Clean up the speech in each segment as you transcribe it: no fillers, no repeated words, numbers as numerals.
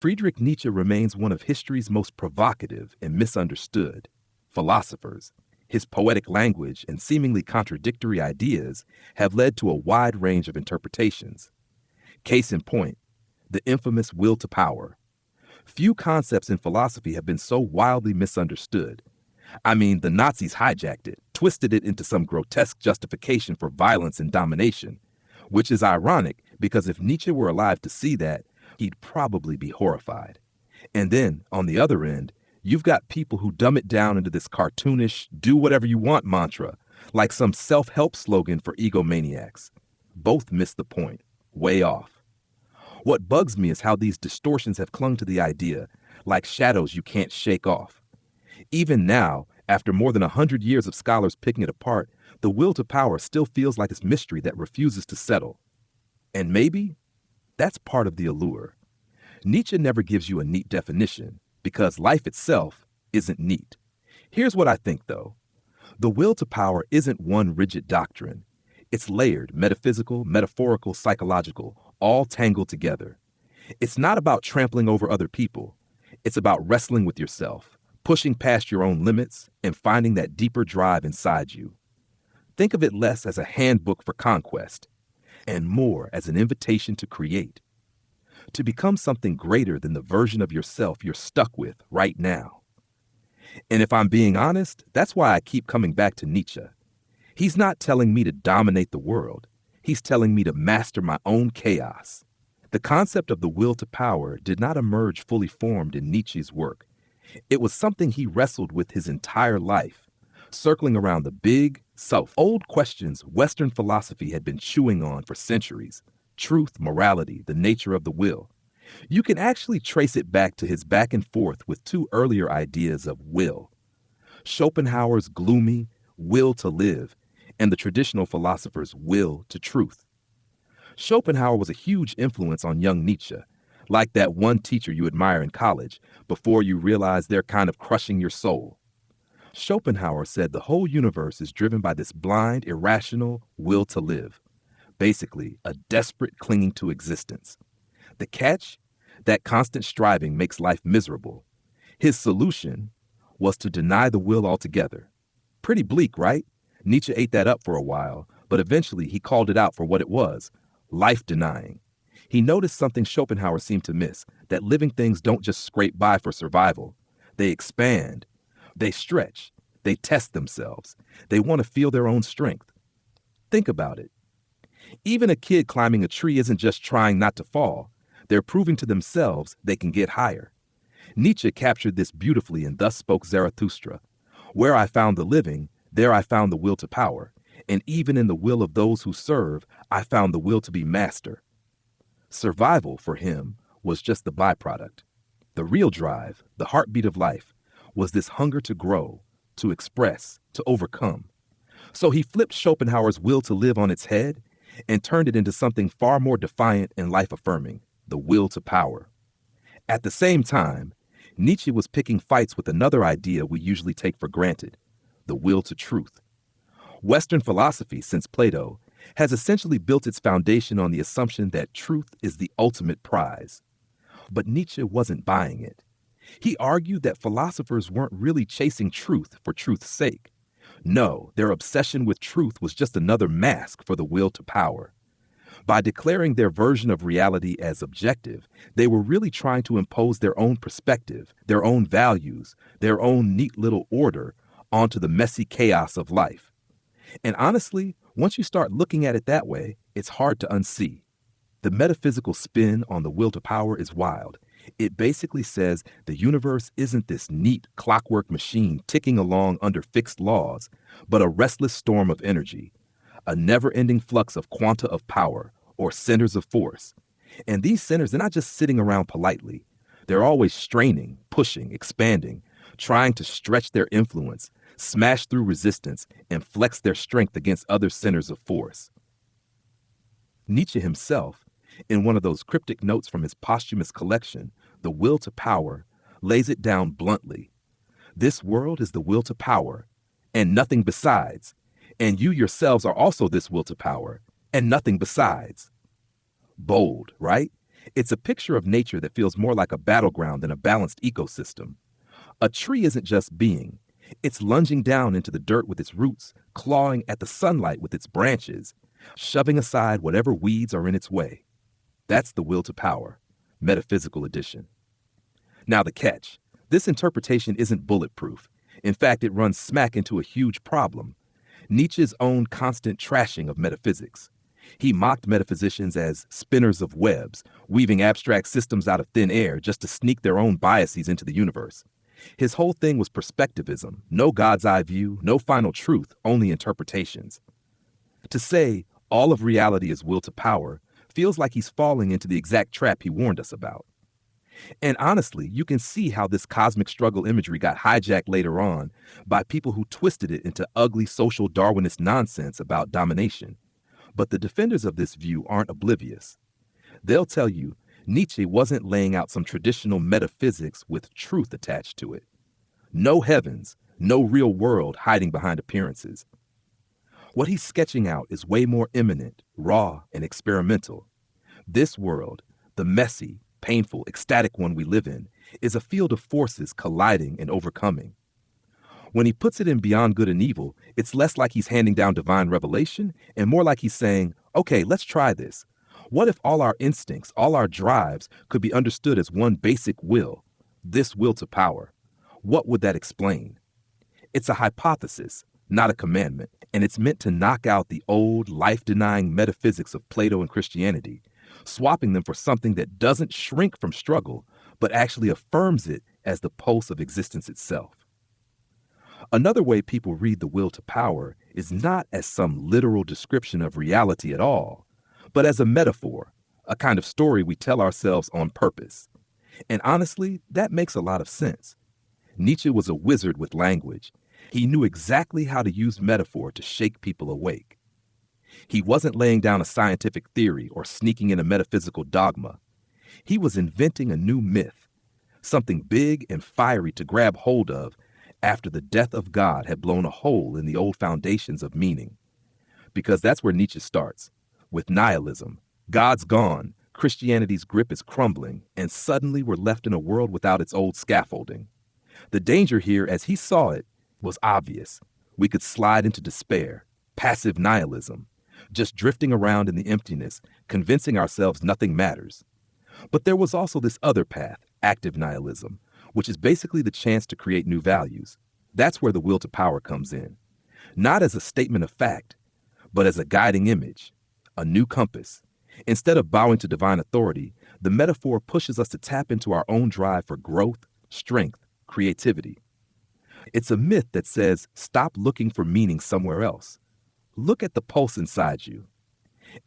Friedrich Nietzsche remains one of history's most provocative and misunderstood philosophers. His poetic language and seemingly contradictory ideas have led to a wide range of interpretations. Case in point, the infamous will to power. Few concepts in philosophy have been so wildly misunderstood. I mean, the Nazis hijacked it, twisted it into some grotesque justification for violence and domination, which is ironic because if Nietzsche were alive to see that, he'd probably be horrified. And then, on the other end, you've got people who dumb it down into this cartoonish, do whatever you want mantra, like some self-help slogan for egomaniacs. Both miss the point, way off. What bugs me is how these distortions have clung to the idea, like shadows you can't shake off. Even now, after more than 100 years of scholars picking it apart, the will to power still feels like this mystery that refuses to settle. And maybe that's part of the allure. Nietzsche never gives you a neat definition, because life itself isn't neat. Here's what I think, though. The will to power isn't one rigid doctrine. It's layered, metaphysical, metaphorical, psychological, all tangled together. It's not about trampling over other people. It's about wrestling with yourself, pushing past your own limits, and finding that deeper drive inside you. Think of it less as a handbook for conquest, and more as an invitation to create, to become something greater than the version of yourself you're stuck with right now. And if I'm being honest, that's why I keep coming back to Nietzsche. He's not telling me to dominate the world. He's telling me to master my own chaos. The concept of the will to power did not emerge fully formed in Nietzsche's work. It was something he wrestled with his entire life, circling around the big, self-old questions Western philosophy had been chewing on for centuries: truth, morality, the nature of the will. You can actually trace it back to his back and forth with two earlier ideas of will: Schopenhauer's gloomy will to live and the traditional philosopher's will to truth. Schopenhauer was a huge influence on young Nietzsche, like that one teacher you admire in college before you realize they're kind of crushing your soul. Schopenhauer said the whole universe is driven by this blind, irrational will to live. Basically, a desperate clinging to existence. The catch? That constant striving makes life miserable. His solution was to deny the will altogether. Pretty bleak, right? Nietzsche ate that up for a while, but eventually he called it out for what it was: life denying. He noticed something Schopenhauer seemed to miss, that living things don't just scrape by for survival. They expand. They stretch. They test themselves. They want to feel their own strength. Think about it. Even a kid climbing a tree isn't just trying not to fall. They're proving to themselves they can get higher. Nietzsche captured this beautifully in Thus Spoke Zarathustra. Where I found the living, there I found the will to power. And even in the will of those who serve, I found the will to be master. Survival, for him, was just the byproduct. The real drive, the heartbeat of life, was this hunger to grow, to express, to overcome. So he flipped Schopenhauer's will to live on its head and turned it into something far more defiant and life-affirming: the will to power. At the same time, Nietzsche was picking fights with another idea we usually take for granted: the will to truth. Western philosophy, since Plato, has essentially built its foundation on the assumption that truth is the ultimate prize. But Nietzsche wasn't buying it. He argued that philosophers weren't really chasing truth for truth's sake. No, their obsession with truth was just another mask for the will to power. By declaring their version of reality as objective, they were really trying to impose their own perspective, their own values, their own neat little order onto the messy chaos of life. And honestly, once you start looking at it that way, it's hard to unsee. The metaphysical spin on the will to power is wild. It basically says the universe isn't this neat clockwork machine ticking along under fixed laws, but a restless storm of energy, a never-ending flux of quanta of power, or centers of force. And these centers, they're not just sitting around politely. They're always straining, pushing, expanding, trying to stretch their influence, smash through resistance, and flex their strength against other centers of force. Nietzsche himself, in one of those cryptic notes from his posthumous collection, The Will to Power, lays it down bluntly. This world is the will to power, and nothing besides. And you yourselves are also this will to power, and nothing besides. Bold, right? It's a picture of nature that feels more like a battleground than a balanced ecosystem. A tree isn't just being, it's lunging down into the dirt with its roots, clawing at the sunlight with its branches, shoving aside whatever weeds are in its way. That's the will to power, metaphysical edition. Now, the catch: this interpretation isn't bulletproof. In fact, it runs smack into a huge problem: Nietzsche's own constant trashing of metaphysics. He mocked metaphysicians as spinners of webs, weaving abstract systems out of thin air just to sneak their own biases into the universe. His whole thing was perspectivism: no God's eye view, no final truth, only interpretations. To say all of reality is will to power feels like he's falling into the exact trap he warned us about. And honestly, you can see how this cosmic struggle imagery got hijacked later on by people who twisted it into ugly social Darwinist nonsense about domination. But the defenders of this view aren't oblivious. They'll tell you Nietzsche wasn't laying out some traditional metaphysics with truth attached to it. No heavens, no real world hiding behind appearances. What he's sketching out is way more immanent, raw, and experimental. This world, the messy, painful, ecstatic one we live in, is a field of forces colliding and overcoming. When he puts it in Beyond Good and Evil, it's less like he's handing down divine revelation and more like he's saying, okay, let's try this. What if all our instincts, all our drives could be understood as one basic will, this will to power? What would that explain? It's a hypothesis, not a commandment, and it's meant to knock out the old, life-denying metaphysics of Plato and Christianity, swapping them for something that doesn't shrink from struggle, but actually affirms it as the pulse of existence itself. Another way people read the will to power is not as some literal description of reality at all, but as a metaphor, a kind of story we tell ourselves on purpose. And honestly, that makes a lot of sense. Nietzsche was a wizard with language. He knew exactly how to use metaphor to shake people awake. He wasn't laying down a scientific theory or sneaking in a metaphysical dogma. He was inventing a new myth, something big and fiery to grab hold of after the death of God had blown a hole in the old foundations of meaning. Because that's where Nietzsche starts, with nihilism. God's gone, Christianity's grip is crumbling, and suddenly we're left in a world without its old scaffolding. The danger here, as he saw it, was obvious. We could slide into despair, passive nihilism, just drifting around in the emptiness, convincing ourselves nothing matters. But there was also this other path, active nihilism, which is basically the chance to create new values. That's where the will to power comes in. Not as a statement of fact, but as a guiding image, a new compass. Instead of bowing to divine authority, the metaphor pushes us to tap into our own drive for growth, strength, creativity. It's a myth that says, stop looking for meaning somewhere else. Look at the pulse inside you.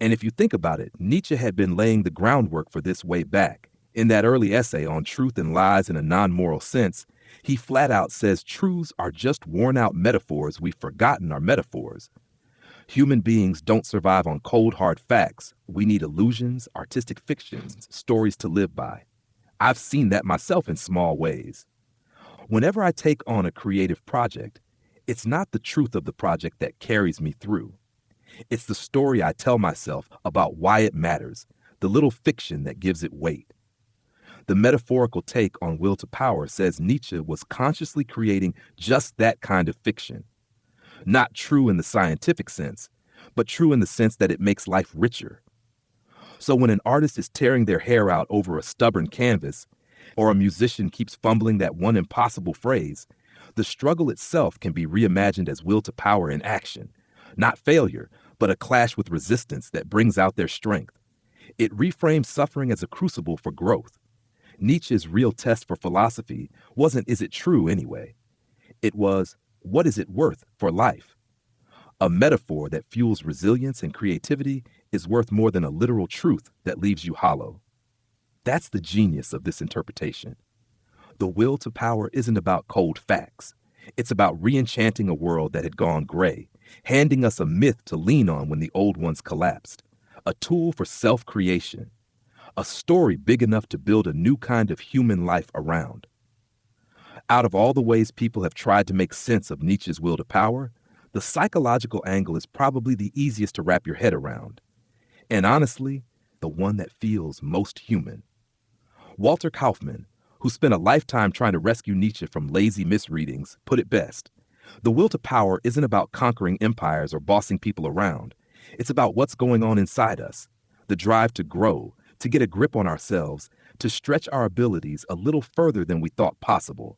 And if you think about it, Nietzsche had been laying the groundwork for this way back. In that early essay on truth and lies in a non-moral sense, he flat out says truths are just worn-out metaphors we've forgotten are metaphors. Human beings don't survive on cold, hard facts. We need illusions, artistic fictions, stories to live by. I've seen that myself in small ways. Whenever I take on a creative project, it's not the truth of the project that carries me through. It's the story I tell myself about why it matters, the little fiction that gives it weight. The metaphorical take on will to power says Nietzsche was consciously creating just that kind of fiction. Not true in the scientific sense, but true in the sense that it makes life richer. So when an artist is tearing their hair out over a stubborn canvas, or a musician keeps fumbling that one impossible phrase, the struggle itself can be reimagined as will to power in action. Not failure, but a clash with resistance that brings out their strength. It reframes suffering as a crucible for growth. Nietzsche's real test for philosophy wasn't, is it true anyway? It was, what is it worth for life? A metaphor that fuels resilience and creativity is worth more than a literal truth that leaves you hollow. That's the genius of this interpretation. The will to power isn't about cold facts. It's about re-enchanting a world that had gone gray, handing us a myth to lean on when the old ones collapsed, a tool for self-creation, a story big enough to build a new kind of human life around. Out of all the ways people have tried to make sense of Nietzsche's will to power, the psychological angle is probably the easiest to wrap your head around. And honestly, the one that feels most human. Walter Kaufmann, who spent a lifetime trying to rescue Nietzsche from lazy misreadings, put it best. The will to power isn't about conquering empires or bossing people around. It's about what's going on inside us, the drive to grow, to get a grip on ourselves, to stretch our abilities a little further than we thought possible.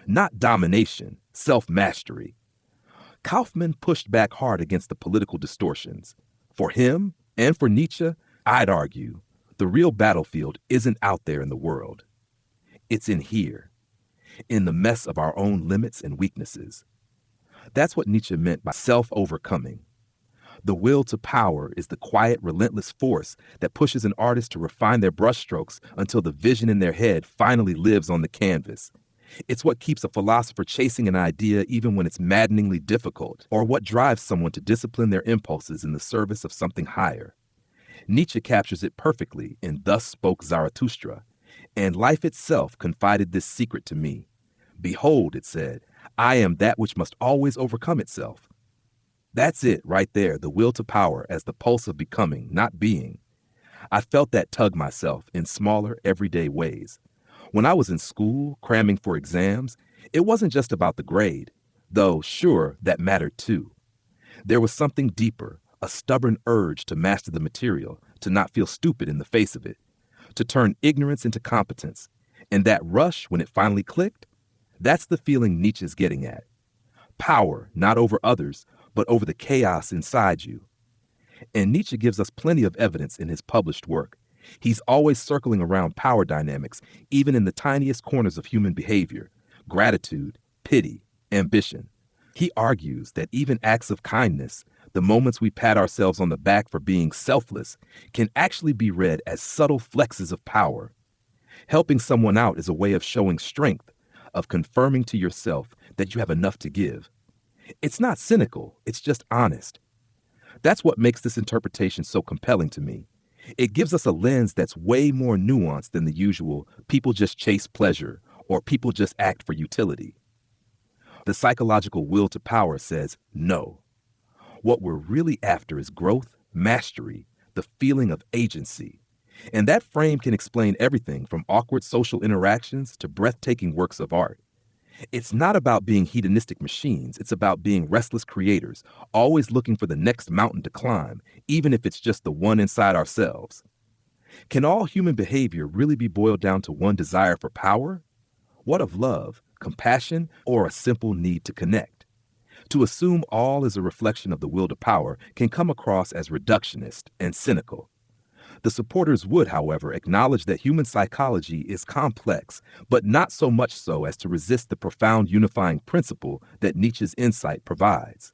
Not domination, self-mastery. Kaufmann pushed back hard against the political distortions. For him, and for Nietzsche, I'd argue, the real battlefield isn't out there in the world. It's in here, in the mess of our own limits and weaknesses. That's what Nietzsche meant by self-overcoming. The will to power is the quiet, relentless force that pushes an artist to refine their brushstrokes until the vision in their head finally lives on the canvas. It's what keeps a philosopher chasing an idea even when it's maddeningly difficult, or what drives someone to discipline their impulses in the service of something higher. Nietzsche captures it perfectly in Thus Spoke Zarathustra, and life itself confided this secret to me. Behold, it said, I am that which must always overcome itself. That's it right there, the will to power as the pulse of becoming, not being. I felt that tug myself in smaller, everyday ways. When I was in school, cramming for exams, it wasn't just about the grade, though sure, that mattered too. There was something deeper, a stubborn urge to master the material, to not feel stupid in the face of it, to turn ignorance into competence. And that rush, when it finally clicked, that's the feeling Nietzsche's getting at. Power, not over others, but over the chaos inside you. And Nietzsche gives us plenty of evidence in his published work. He's always circling around power dynamics, even in the tiniest corners of human behavior: gratitude, pity, ambition. He argues that even acts of kindness, the moments we pat ourselves on the back for being selfless, can actually be read as subtle flexes of power. Helping someone out is a way of showing strength, of confirming to yourself that you have enough to give. It's not cynical, it's just honest. That's what makes this interpretation so compelling to me. It gives us a lens that's way more nuanced than the usual people just chase pleasure or people just act for utility. The psychological will to power says no. What we're really after is growth, mastery, the feeling of agency. And that frame can explain everything from awkward social interactions to breathtaking works of art. It's not about being hedonistic machines, it's about being restless creators, always looking for the next mountain to climb, even if it's just the one inside ourselves. Can all human behavior really be boiled down to one desire for power? What of love, compassion, or a simple need to connect? To assume all is a reflection of the will to power can come across as reductionist and cynical. The supporters would, however, acknowledge that human psychology is complex, but not so much so as to resist the profound unifying principle that Nietzsche's insight provides.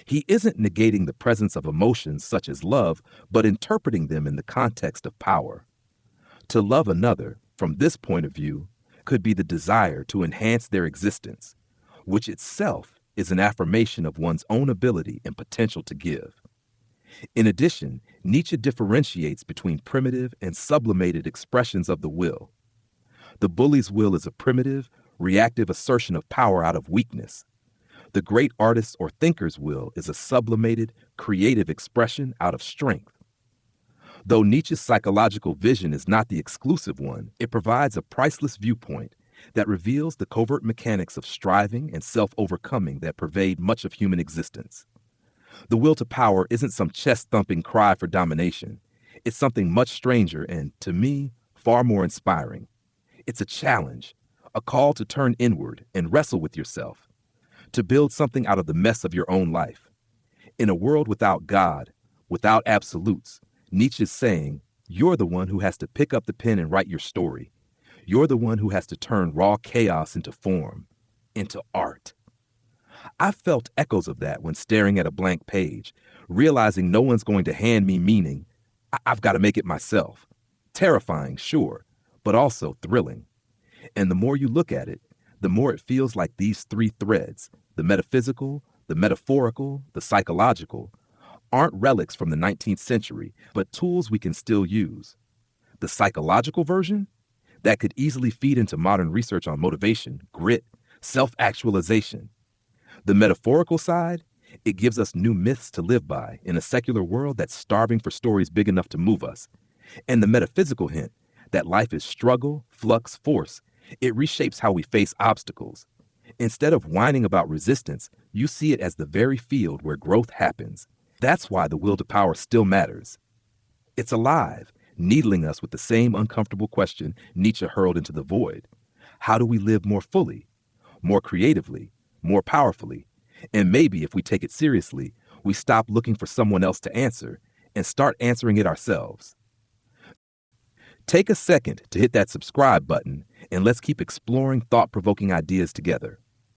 He isn't negating the presence of emotions such as love, but interpreting them in the context of power. To love another, from this point of view, could be the desire to enhance their existence, which itself is an affirmation of one's own ability and potential to give. In addition, Nietzsche differentiates between primitive and sublimated expressions of the will. The bully's will is a primitive, reactive assertion of power out of weakness. The great artist's or thinker's will is a sublimated, creative expression out of strength. Though Nietzsche's psychological vision is not the exclusive one, it provides a priceless viewpoint that reveals the covert mechanics of striving and self-overcoming that pervade much of human existence. The will to power isn't some chest-thumping cry for domination. It's something much stranger and, to me, far more inspiring. It's a challenge, a call to turn inward and wrestle with yourself, to build something out of the mess of your own life. In a world without God, without absolutes, Nietzsche's saying, you're the one who has to pick up the pen and write your story. You're the one who has to turn raw chaos into form, into art. I felt echoes of that when staring at a blank page, realizing no one's going to hand me meaning. I've got to make it myself. Terrifying, sure, but also thrilling. And the more you look at it, the more it feels like these three threads, the metaphysical, the metaphorical, the psychological, aren't relics from the 19th century, but tools we can still use. The psychological version? That could easily feed into modern research on motivation, grit, self-actualization. The metaphorical side, it gives us new myths to live by in a secular world that's starving for stories big enough to move us. And the metaphysical hint that life is struggle, flux, force. It reshapes how we face obstacles. Instead of whining about resistance, you see it as the very field where growth happens. That's why the will to power still matters. It's alive, needling us with the same uncomfortable question Nietzsche hurled into the void. How do we live more fully, more creatively, more powerfully? And maybe if we take it seriously, we stop looking for someone else to answer and start answering it ourselves. Take a second to hit that subscribe button and let's keep exploring thought-provoking ideas together.